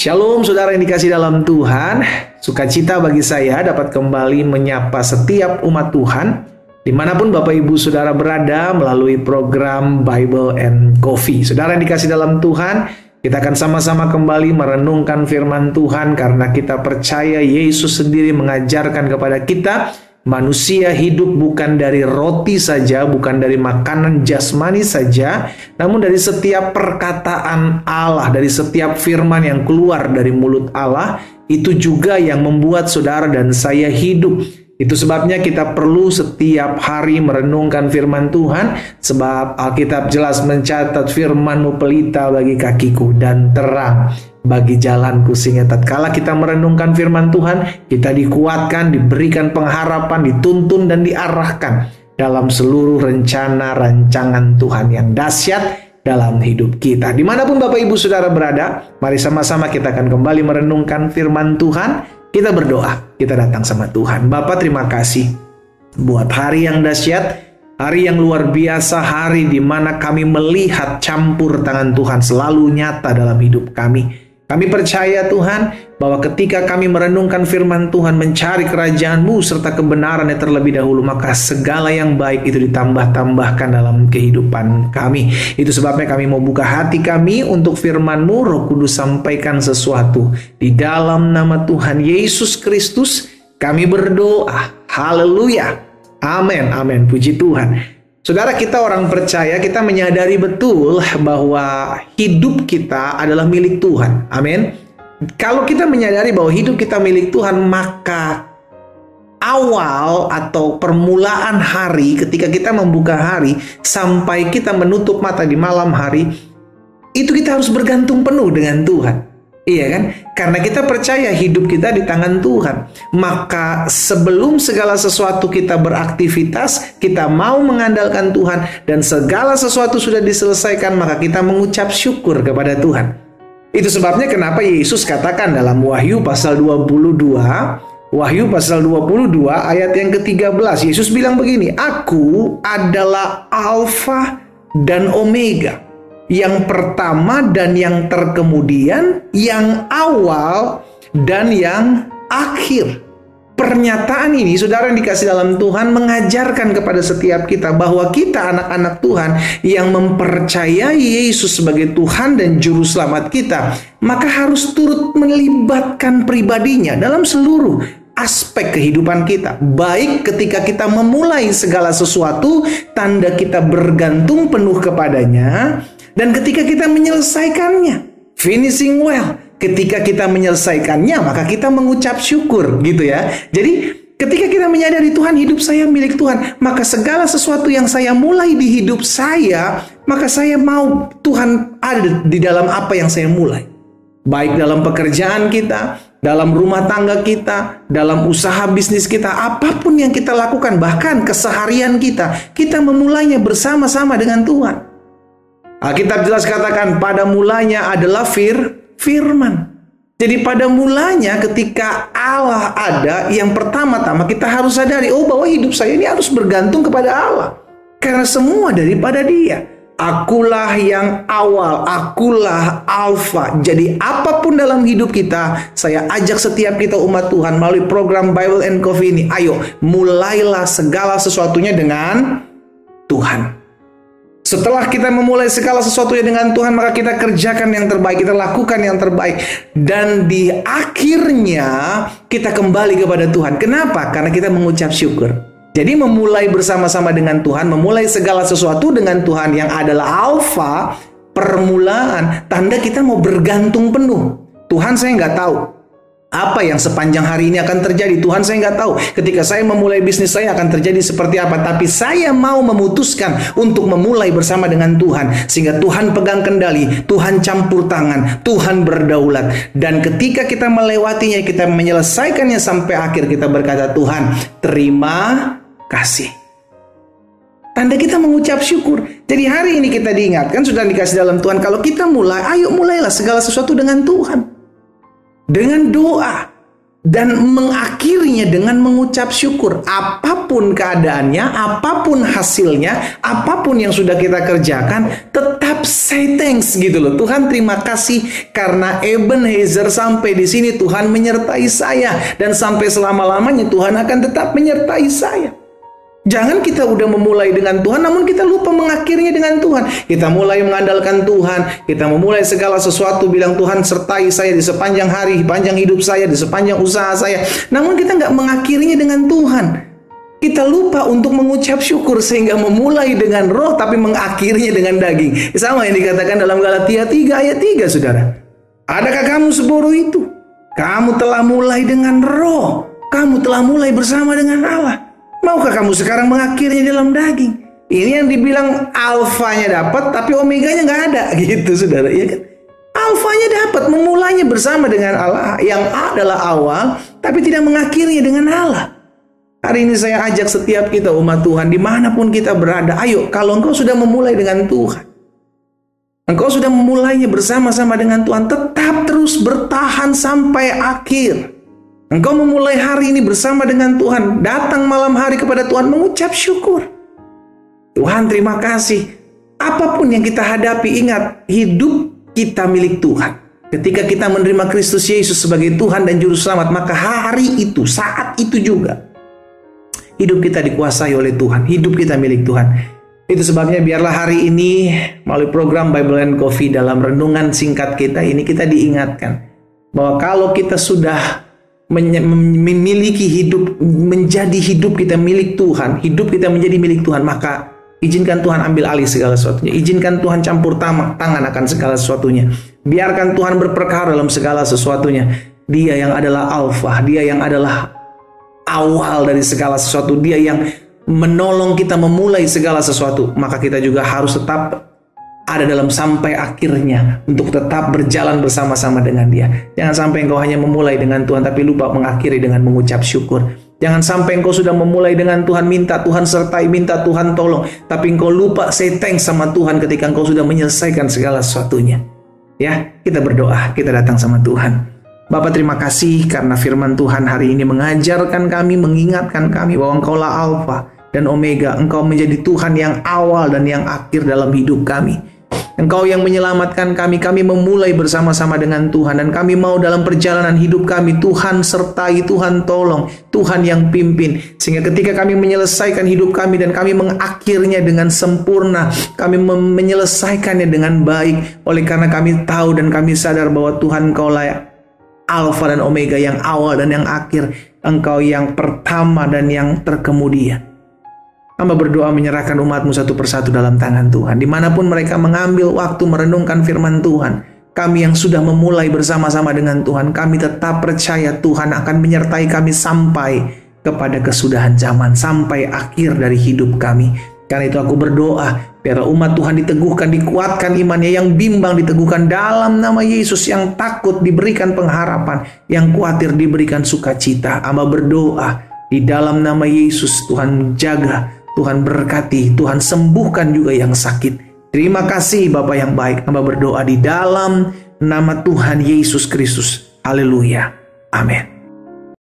Shalom saudara yang dikasih dalam Tuhan. Sukacita bagi saya dapat kembali menyapa setiap umat Tuhan dimanapun Bapak Ibu Saudara berada melalui program Bible and Coffee. Saudara yang dikasih dalam Tuhan, kita akan sama-sama kembali merenungkan firman Tuhan karena kita percaya Yesus sendiri mengajarkan kepada kita manusia hidup bukan dari roti saja, bukan dari makanan jasmani saja, namun dari setiap perkataan Allah, dari setiap firman yang keluar dari mulut Allah, itu juga yang membuat saudara dan saya hidup. Itu sebabnya kita perlu setiap hari merenungkan firman Tuhan, sebab Alkitab jelas mencatat firman-Mu pelita bagi kakiku dan terang bagi jalanku, sehingga tatkala kita merenungkan firman Tuhan, kita dikuatkan, diberikan pengharapan, dituntun dan diarahkan dalam seluruh rencana rancangan Tuhan yang dahsyat dalam hidup kita. Dimanapun Bapak Ibu Saudara berada, mari sama-sama kita akan kembali merenungkan firman Tuhan. Kita berdoa, kita datang sama Tuhan. Bapa, terima kasih buat hari yang dahsyat, hari yang luar biasa, hari di mana kami melihat campur tangan Tuhan selalu nyata dalam hidup kami. Kami percaya Tuhan bahwa ketika kami merenungkan firman Tuhan, mencari kerajaan-Mu serta kebenarannya terlebih dahulu, maka segala yang baik itu ditambah-tambahkan dalam kehidupan kami. Itu sebabnya kami mau buka hati kami untuk firman-Mu. Roh Kudus sampaikan sesuatu. Di dalam nama Tuhan Yesus Kristus kami berdoa. Haleluya. Amin. Amin. Puji Tuhan. Saudara, kita orang percaya, kita menyadari betul bahwa hidup kita adalah milik Tuhan. Amin. Kalau kita menyadari bahwa hidup kita milik Tuhan, maka awal atau permulaan hari ketika kita membuka hari sampai kita menutup mata di malam hari, itu kita harus bergantung penuh dengan Tuhan. Iya kan? Karena kita percaya hidup kita di tangan Tuhan. Maka sebelum segala sesuatu kita beraktivitas, kita mau mengandalkan Tuhan, dan segala sesuatu sudah diselesaikan, maka kita mengucap syukur kepada Tuhan. Itu sebabnya kenapa Yesus katakan dalam Wahyu pasal 22, Wahyu pasal 22 ayat yang ke-13, Yesus bilang begini, "Aku adalah Alfa dan Omega, yang pertama dan yang terkemudian, yang awal dan yang akhir." Pernyataan ini, saudara yang dikasih dalam Tuhan, mengajarkan kepada setiap kita bahwa kita anak-anak Tuhan yang mempercayai Yesus sebagai Tuhan dan Juru Selamat kita, maka harus turut melibatkan pribadinya dalam seluruh aspek kehidupan kita. Baik ketika kita memulai segala sesuatu, tanda kita bergantung penuh kepadanya, dan ketika kita menyelesaikannya, finishing well, ketika kita menyelesaikannya, maka kita mengucap syukur, gitu ya. Jadi, ketika kita menyadari Tuhan, hidup saya milik Tuhan, maka segala sesuatu yang saya mulai di hidup saya, maka saya mau Tuhan ada di dalam apa yang saya mulai. Baik dalam pekerjaan kita, dalam rumah tangga kita, dalam usaha bisnis kita, apapun yang kita lakukan, bahkan keseharian kita memulainya bersama-sama dengan Tuhan. Alkitab jelas katakan pada mulanya adalah firman. Jadi pada mulanya ketika Allah ada, yang pertama-tama kita harus sadari, bahwa hidup saya ini harus bergantung kepada Allah. Karena semua daripada Dia. Akulah yang awal, akulah Alfa. Jadi apapun dalam hidup kita, saya ajak setiap kita umat Tuhan melalui program Bible and Coffee ini, ayo mulailah segala sesuatunya dengan Tuhan. Setelah kita memulai segala sesuatunya dengan Tuhan, maka kita kerjakan yang terbaik, kita lakukan yang terbaik. Dan di akhirnya kita kembali kepada Tuhan. Kenapa? Karena kita mengucap syukur. Jadi memulai bersama-sama dengan Tuhan, memulai segala sesuatu dengan Tuhan yang adalah alfa, permulaan, tanda kita mau bergantung penuh. Tuhan, saya nggak tahu apa yang sepanjang hari ini akan terjadi. Tuhan, saya nggak tahu ketika saya memulai bisnis saya akan terjadi seperti apa. Tapi saya mau memutuskan untuk memulai bersama dengan Tuhan. Sehingga Tuhan pegang kendali, Tuhan campur tangan, Tuhan berdaulat. Dan ketika kita melewatinya, kita menyelesaikannya sampai akhir, kita berkata, Tuhan, terima kasih. Tanda kita mengucap syukur. Jadi hari ini kita diingatkan, sudah dikasih dalam Tuhan, kalau kita mulai, ayo mulailah segala sesuatu dengan Tuhan. Dengan doa. Dan mengakhirinya dengan mengucap syukur. Apapun keadaannya, apapun hasilnya, apapun yang sudah kita kerjakan, tetap say thanks gitu loh. Tuhan terima kasih karena Ebenezer sampai di sini Tuhan menyertai saya. Dan sampai selama-lamanya Tuhan akan tetap menyertai saya. Jangan kita udah memulai dengan Tuhan, namun kita lupa mengakhirinya dengan Tuhan. Kita mulai mengandalkan Tuhan, kita memulai segala sesuatu, bilang Tuhan sertai saya di sepanjang hari, sepanjang hidup saya, di sepanjang usaha saya. Namun kita nggak mengakhirinya dengan Tuhan. Kita lupa untuk mengucap syukur sehingga memulai dengan roh tapi mengakhirinya dengan daging. Sama yang dikatakan dalam Galatia 3 ayat 3, saudara. Adakah kamu sebodoh itu? Kamu telah mulai dengan roh, kamu telah mulai bersama dengan Allah. Maukah kamu sekarang mengakhirinya dalam daging? Ini yang dibilang alfanya dapat, tapi omeganya nggak ada, gitu, saudara. Ya kan? Alfanya dapat, memulainya bersama dengan Allah, yang adalah awal, tapi tidak mengakhirinya dengan Allah. Hari ini saya ajak setiap kita umat Tuhan, dimanapun kita berada, ayo, kalau engkau sudah memulai dengan Tuhan, engkau sudah memulainya bersama-sama dengan Tuhan, tetap terus bertahan sampai akhir. Engkau memulai hari ini bersama dengan Tuhan. Datang malam hari kepada Tuhan mengucap syukur. Tuhan terima kasih. Apapun yang kita hadapi, ingat, hidup kita milik Tuhan. Ketika kita menerima Kristus Yesus sebagai Tuhan dan Juru Selamat, maka hari itu, saat itu juga, hidup kita dikuasai oleh Tuhan. Hidup kita milik Tuhan. Itu sebabnya biarlah hari ini melalui program Bible and Coffee, dalam renungan singkat kita ini, kita diingatkan bahwa kalau kita sudah memiliki hidup, menjadi hidup kita milik Tuhan, hidup kita menjadi milik Tuhan, maka izinkan Tuhan ambil alih segala sesuatunya. Izinkan Tuhan campur tangan akan segala sesuatunya. Biarkan Tuhan berperkara dalam segala sesuatunya. Dia yang adalah Alfa, Dia yang adalah awal dari segala sesuatu, Dia yang menolong kita memulai segala sesuatu. Maka kita juga harus tetap ada dalam sampai akhirnya untuk tetap berjalan bersama-sama dengan Dia. Jangan sampai engkau hanya memulai dengan Tuhan tapi lupa mengakhiri dengan mengucap syukur. Jangan sampai engkau sudah memulai dengan Tuhan, minta Tuhan sertai, minta Tuhan tolong, tapi engkau lupa say thanks sama Tuhan ketika engkau sudah menyelesaikan segala sesuatunya. Ya, kita berdoa, kita datang sama Tuhan. Bapa, terima kasih karena firman Tuhan hari ini mengajarkan kami, mengingatkan kami bahwa Engkaulah Alfa dan Omega. Engkau menjadi Tuhan yang awal dan yang akhir dalam hidup kami. Engkau yang menyelamatkan kami, kami memulai bersama-sama dengan Tuhan, dan kami mau dalam perjalanan hidup kami, Tuhan sertai, Tuhan tolong, Tuhan yang pimpin, sehingga ketika kami menyelesaikan hidup kami dan kami mengakhirnya dengan sempurna, kami menyelesaikannya dengan baik, oleh karena kami tahu dan kami sadar bahwa Tuhan Engkau layak Alfa dan Omega, yang awal dan yang akhir, Engkau yang pertama dan yang terkemudian. Hamba berdoa menyerahkan umatmu satu persatu dalam tangan Tuhan. Dimanapun mereka mengambil waktu merenungkan firman Tuhan, kami yang sudah memulai bersama-sama dengan Tuhan, kami tetap percaya Tuhan akan menyertai kami sampai kepada kesudahan zaman, sampai akhir dari hidup kami. Karena itu aku berdoa, biar umat Tuhan diteguhkan, dikuatkan imannya, yang bimbang diteguhkan dalam nama Yesus, yang takut diberikan pengharapan, yang khawatir diberikan sukacita. Hamba berdoa di dalam nama Yesus, Tuhan jaga, Tuhan berkati, Tuhan sembuhkan juga yang sakit. Terima kasih Bapa yang baik. Hamba berdoa di dalam nama Tuhan Yesus Kristus. Haleluya. Amin.